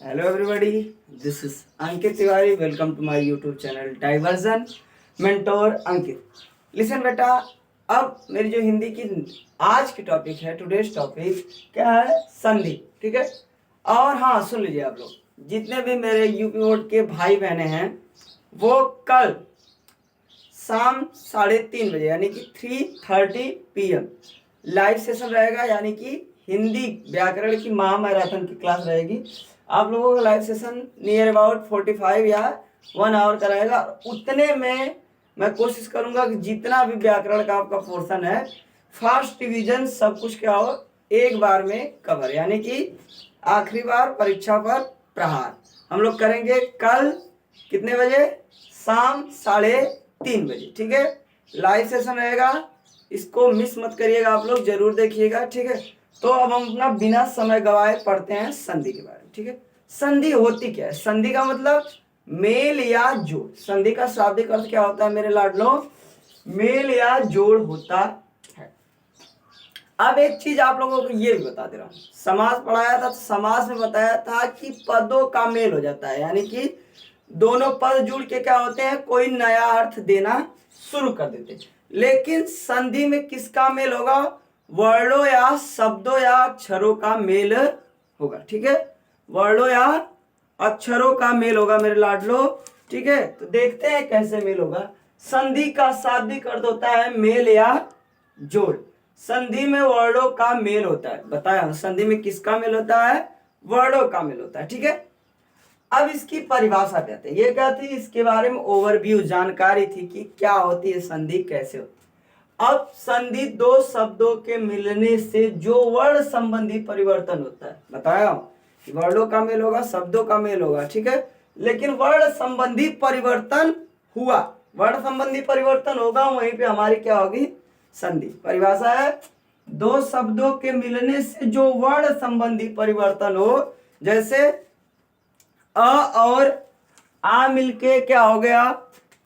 Hello everybody, this is Ankit Tiwari. Welcome to my YouTube channel Diversion Mentor Ankit. Listen बेटा, अब मेरी जो हिंदी की आज की टॉपिक है, टुडेज टॉपिक क्या है? संधि। ठीक है। और हाँ, सुन लीजिए आप लोग, जितने भी मेरे यूपी बोर्ड के भाई बहने हैं वो कल शाम 3:30 बजे यानी कि 3:30 PM लाइव सेशन रहेगा, यानी कि हिंदी व्याकरण की महामैराथन की क्लास रहेगी। आप लोगों का लाइव सेशन नियर अबाउट 45 या 1 आवर का रहेगा। उतने में मैं कोशिश करूंगा कि जितना भी व्याकरण का आपका पोर्शन है, फर्स्ट डिवीजन सब कुछ क्या हो एक बार में कवर, यानी कि आखिरी बार परीक्षा पर प्रहार हम लोग करेंगे कल कितने बजे? शाम 3:30 बजे। ठीक है, लाइव सेशन रहेगा, इसको मिस मत करिएगा, आप लोग जरूर देखिएगा। ठीक है, तो अब हम अपना बिना समय गवाए पढ़ते हैं संधि के बारे में। ठीक है, संधि होती क्या है? संधि का मतलब मेल या जोड़। संधि का शाब्दिक अर्थ क्या होता है मेरे लाडलो? मेल या जोड़ होता है। अब एक चीज आप लोगों को ये भी बता दे रहा हूं, समास पढ़ाया था तो समास में बताया था कि पदों का मेल हो जाता है, यानी कि दोनों पद जुड़ के क्या होते हैं, कोई नया अर्थ देना शुरू कर देते हैं। लेकिन संधि में किसका मेल होगा? वर्णों या शब्दों या अक्षरों का मेल होगा। ठीक है, वर्णों या अक्षरों का मेल होगा मेरे लाडलो। ठीक है, तो देखते हैं कैसे मेल होगा। संधि का शाब्दिक अर्थ होता है मेल या जोड़। संधि में वर्णों का मेल होता है, बताया संधि में किसका मेल होता है? वर्णों का मेल होता है। ठीक है, अब इसकी परिभाषा कहते हैं, ये क्या थी, इसके बारे में ओवरव्यू जानकारी थी कि क्या होती है संधि, कैसे होती है। अब संधि दो शब्दों के मिलने से जो वर्ण संबंधी परिवर्तन होता है, बताया कि वर्णों का मेल होगा, शब्दों का मेल होगा। ठीक है, लेकिन वर्ण संबंधी परिवर्तन हुआ, वर्ण संबंधी परिवर्तन होगा, वहीं पे हमारी क्या होगी? संधि। परिभाषा है, दो शब्दों के मिलने से जो वर्ण संबंधी परिवर्तन हो, जैसे अ और आ मिलके क्या हो गया?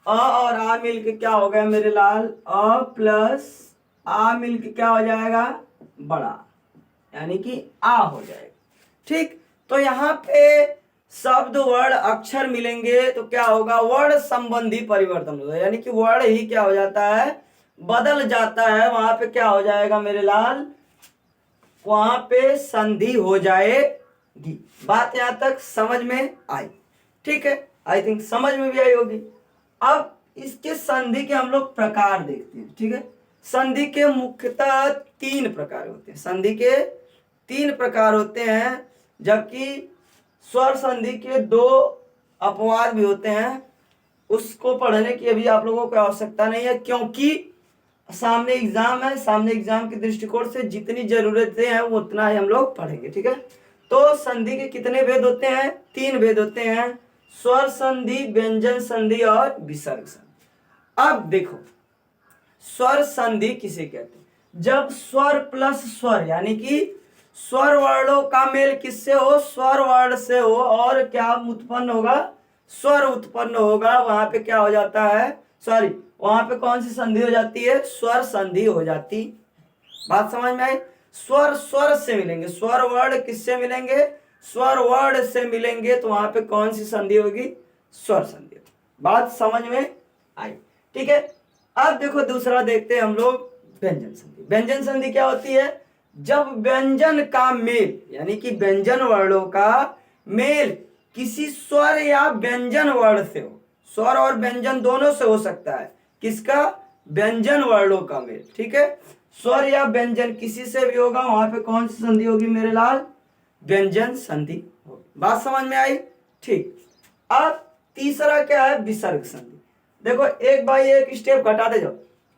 अ और आ मिलके क्या हो गया मेरे लाल? अ प्लस आ मिलके क्या हो जाएगा? बड़ा, यानी कि आ हो जाएगा। ठीक, तो यहाँ पे शब्द वर्ण अक्षर मिलेंगे तो क्या होगा? वर्ण संबंधी परिवर्तन होगा, यानी कि वर्ण ही क्या हो जाता है? बदल जाता है। वहां पे क्या हो जाएगा मेरे लाल? वहां पे संधि हो जाएगी। बात यहां तक समझ में आई? ठीक है, आई थिंक समझ में भी आई होगी। अब इसके संधि के हम लोग प्रकार देखते हैं। ठीक है, संधि के मुख्यतः 3 प्रकार होते हैं। संधि के 3 प्रकार होते हैं, जबकि स्वर संधि के 2 अपवाद भी होते हैं। उसको पढ़ने की अभी आप लोगों को आवश्यकता नहीं है, क्योंकि सामने एग्जाम है। सामने एग्जाम के दृष्टिकोण से जितनी जरूरतें हैं वो उतना ही हम लोग पढ़ेंगे। ठीक है, तो संधि के कितने भेद होते हैं? 3 भेद होते हैं, स्वर संधि, व्यंजन संधि और विसर्ग संधि। अब देखो, स्वर संधि किसे कहते हैं? जब स्वर प्लस स्वर, यानी कि स्वर वर्णों का मेल किससे हो? स्वर वर्ण से हो, और क्या उत्पन्न होगा? स्वर उत्पन्न होगा। वहां पे क्या हो जाता है? सॉरी, वहां पे कौन सी संधि हो जाती है? स्वर संधि हो जाती। बात समझ में आई? स्वर स्वर से मिलेंगे, स्वर वर्ण किससे मिलेंगे? स्वर वर्ण से मिलेंगे, तो वहां पे कौन सी संधि होगी? स्वर संधि। बात समझ में आई? ठीक है, अब देखो दूसरा देखते हैं हम लोग, व्यंजन संधि। व्यंजन संधि क्या होती है? जब व्यंजन का मेल, यानी कि व्यंजन वर्णों का मेल किसी स्वर या व्यंजन वर्ण से हो। स्वर और व्यंजन दोनों से हो सकता है। किसका? व्यंजन वर्णों का मेल। ठीक है, स्वर या व्यंजन किसी से भी होगा, वहां पे कौन सी संधि होगी मेरे लाल? व्यंजन संधि होगी। बात समझ में आई? ठीक, अब तीसरा क्या है? विसर्ग संधि। देखो एक बाई एक स्टेप घटाते जाओ।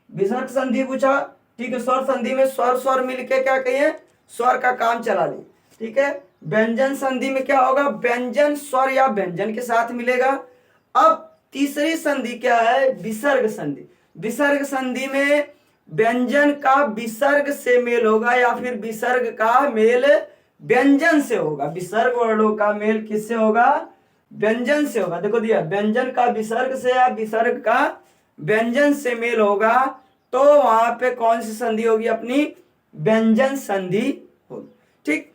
विसर्ग संधि पूछा, ठीक है, स्वर संधि में स्वर स्वर मिलके क्या कहिए? स्वर का काम चला ले। ठीक है, व्यंजन संधि में क्या होगा? व्यंजन स्वर या व्यंजन के साथ मिलेगा। अब तीसरी संधि क्या है? विसर्ग संधि। विसर्ग संधि में व्यंजन का विसर्ग से मेल होगा, या फिर विसर्ग का मेल व्यंजन से होगा। विसर्ग वर्णों का मेल किससे होगा? व्यंजन से होगा। देखो दिया, व्यंजन का विसर्ग से या विसर्ग का व्यंजन से मेल होगा, तो वहां पे कौन सी संधि होगी? अपनी व्यंजन संधि होगी। ठीक,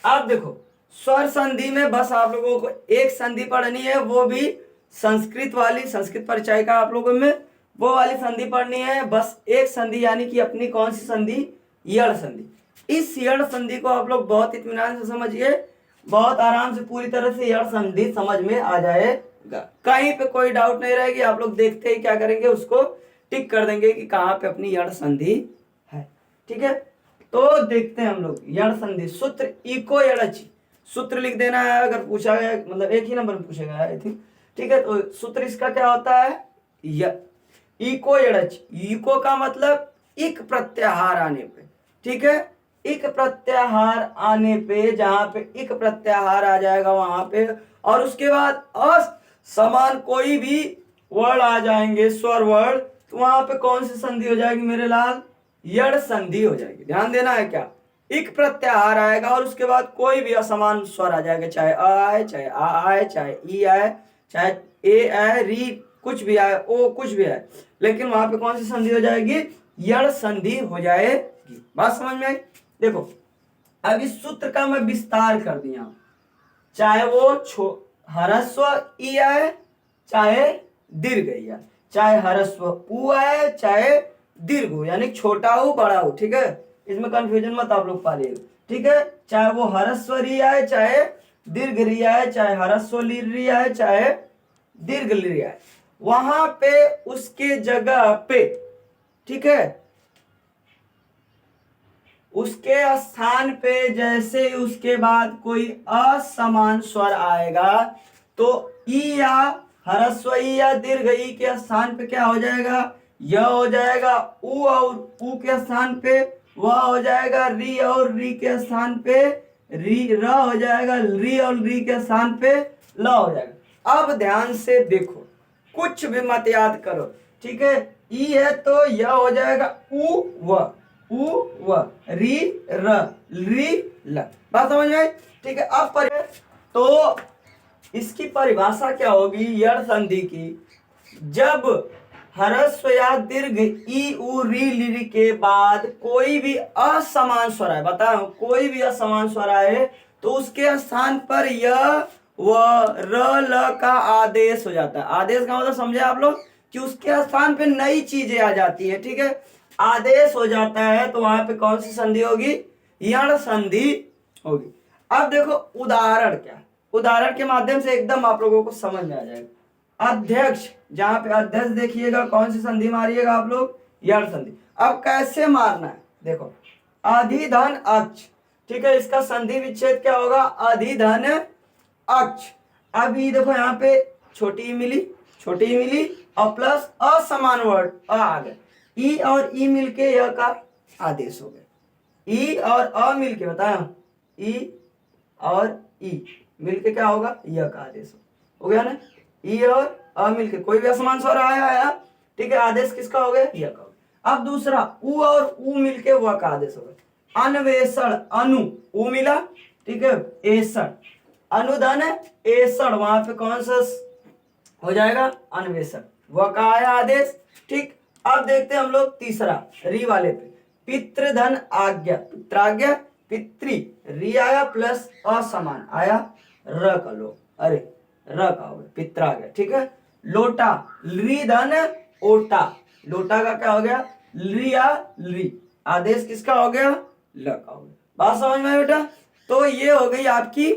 अब देखो, स्वर संधि में बस आप लोगों को एक संधि पढ़नी है, वो भी संस्कृत वाली, संस्कृत परिचय का आप लोगों में वो वाली संधि पढ़नी है। बस एक संधि, यानी कि अपनी कौन सी संधि? यड़ संधि। इस यड़ संधि को आप लोग बहुत इत्मीनान से समझिए, बहुत आराम से पूरी तरह से यड़ संधि समझ में आ जाएगा, कहीं पे कोई डाउट नहीं रहेगी। आप लोग देखते ही क्या करेंगे, उसको टिक कर देंगे कि कहाँ पे अपनी यड़ संधि है। ठीक है, तो देखते हैं हम लोग यड़ संधि सूत्र। इको यड़ची सूत्र लिख देना है, अगर पूछा गया, मतलब एक ही नंबर में पूछेगा आई थिंक। ठीक है, तो सूत्र इसका क्या होता है? इको यड़च। इको का मतलब इक प्रत्याहार आने पे। ठीक है, इक प्रत्याहार आने पे, जहां पे इक प्रत्याहार आ जाएगा वहां पे, और उसके बाद असमान कोई भी वर्ड आ जाएंगे, स्वर वर्ड, तो वहां पे कौन सी संधि हो जाएगी मेरे लाल? यड़ संधि हो जाएगी। ध्यान देना है क्या, इक प्रत्याहार आएगा और उसके बाद कोई भी असमान स्वर आ जाएगा, चाहे अ आए, चाहे आ आए, चाहे ई आए, चाहे ए आए, री कुछ भी आए, ओ कुछ भी आए, लेकिन वहां पे कौन सी संधि हो जाएगी? यड़ संधि हो जाएगी। बात समझ में आई? देखो अब इस सूत्र का मैं विस्तार कर दिया, चाहे वो ह्रस्व ई आए, चाहे दीर्घ ई आए, चाहे ह्रस्व उ आए, चाहे दीर्घ हो, यानी छोटा हो बड़ा हो। ठीक है, इसमें कंफ्यूजन मत आप लोग पालिएगा। ठीक है, चाहे वो ह्रस्व री आए, चाहे दीर्घ री आए, चाहे ह्रस्व री आए, चाहे दीर्घ री आए, वहां पे उसके जगह पे, ठीक है, उसके स्थान पे जैसे उसके बाद कोई असमान स्वर आएगा, तो ई या ह्रस्व ई या दीर्घ ई के स्थान पे क्या हो जाएगा? य हो जाएगा। उ और उ के स्थान पे वह हो जाएगा। री और री के स्थान पे री र हो जाएगा। री और री के स्थान पे ल हो जाएगा। अब ध्यान से देखो, कुछ भी मत याद करो। ठीक है, ई है तो यह हो जाएगा उ व री र री ल। बात समझ में आई? ठीक है, अब तो इसकी परिभाषा क्या होगी यड़ संधि की? जब ह्रस्व या दीर्घ ई उ री ली के बाद कोई भी असमान स्वर आए, बताओ कोई भी असमान स्वर आए, तो उसके स्थान पर य व र ल का आदेश हो जाता है। आदेश का मतलब समझे आप लोग, कि उसके स्थान पे नई चीजें आ जाती है। ठीक है, आदेश हो जाता है, तो वहां पे कौन सी संधि होगी? यड़ संधि होगी। अब देखो उदाहरण क्या, उदाहरण के माध्यम से एकदम आप लोगों को समझ में आ जाएगा। अध्यक्ष, जहां पे अध्यक्ष देखिएगा कौन सी संधि मारिएगा आप लोग? यड़ संधि। अब कैसे मारना है देखो, अधिधन अक्ष। ठीक है, इसका संधि विच्छेद क्या होगा? अधिधन अक्ष। अब ये देखो यहाँ पे छोटी मिली और प्लस असमान वर्ड आ गया, ई और ई मिलके य का आदेश हो गया। ई और अ मिलके, बताया, ई और ई मिलके क्या होगा? य का आदेश हो गया ना। ई और अ मिलके कोई भी असमान स्वर आया, ठीक है, आदेश किसका हो गया? य का हो गया। अब दूसरा उ और उ मिलके व का आदेश हो गया। अन्वेषण, अनु उ मिला, ठीक है, एषण, अनुधन एषण, वहां पे कौन सा हो जाएगा? अन्वेषण, वह का आया आदेश। ठीक, अब देखते हैं हम लोग तीसरा री वाले पे, पितृधन आज्ञा, पित्राज्ञा, पितृ री आया प्लस असमान आया, र का लो, अरे र का हो गया पित्राज्ञा। ठीक है, लोटा, ली धन ओटा, लोटा का क्या हो गया? लिया ली, आदेश किसका हो गया? ल का हो गया। बात समझ में आई बेटा? तो ये हो गई आपकी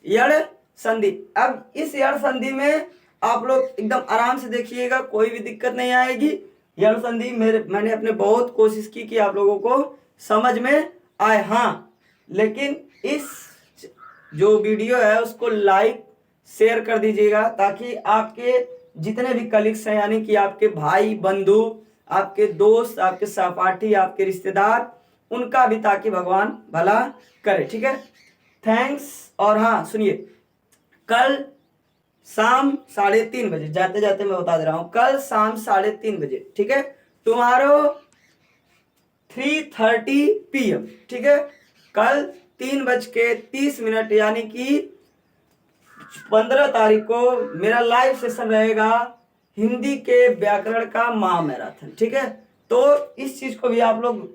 यड़ संधि। अब इस यड़ संधि में आप लोग एकदम आराम से देखिएगा, कोई भी दिक्कत नहीं आएगी। यड़ संधि मैंने अपने बहुत कोशिश की कि आप लोगों को समझ में आए। हाँ, लेकिन इस जो वीडियो है उसको लाइक शेयर कर दीजिएगा, ताकि आपके जितने भी कलीग्स हैं, यानी कि आपके भाई बंधु, आपके दोस्त, आपके सहपाठी, आपके रिश्तेदार, उनका भी ताकि भगवान भला करे। ठीक है, थैंक्स। और हाँ सुनिए, कल शाम 3:30 बजे, जाते जाते मैं बता दे रहा हूं, कल शाम 3:30 बजे, ठीक है, टुमारो 3:30 PM, ठीक है, कल 3:30 यानी कि 15 तारीख को मेरा लाइव सेशन रहेगा, हिंदी के व्याकरण का महामैराथन। ठीक है, तो इस चीज को भी आप लोग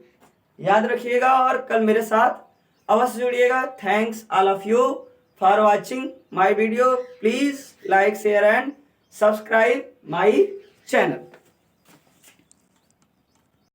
याद रखिएगा और कल मेरे साथ अवश्य जुड़िएगा। Thanks all of you. for watching my video. Please like, share and subscribe my channel.